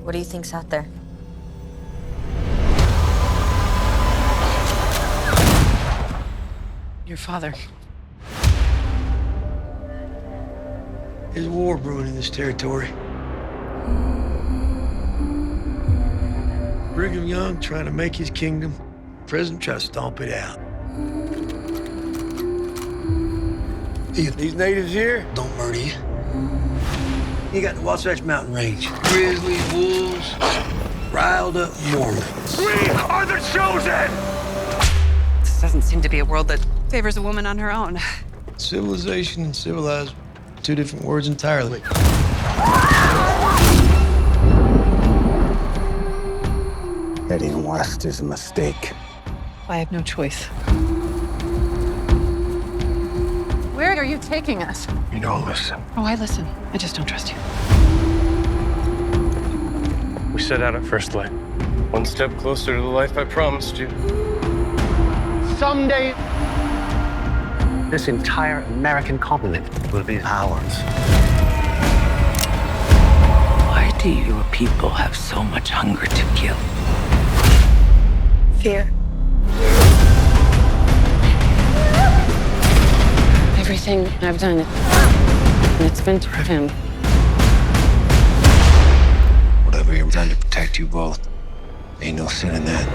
What do you think's out there? Your father. There's a war brewing in this territory. Brigham Young trying to make his kingdom. President tries to stomp it out. These natives here don't murder you. You got the Wasatch Mountain Range. Grizzlies, wolves, riled up Mormons. We are the chosen! This doesn't seem to be a world that favors a woman on her own. Civilization and civilized, two different words entirely. Heading west is a mistake. I have no choice. Where are you taking us? You don't listen. Oh, I listen. I just don't trust you. We set out at first light. One step closer to the life I promised you. Someday, this entire American continent will be ours. Why do your people have so much hunger to kill? Fear. Everything I've done, it's been for him. Whatever you've done to protect you both, ain't no sin in that.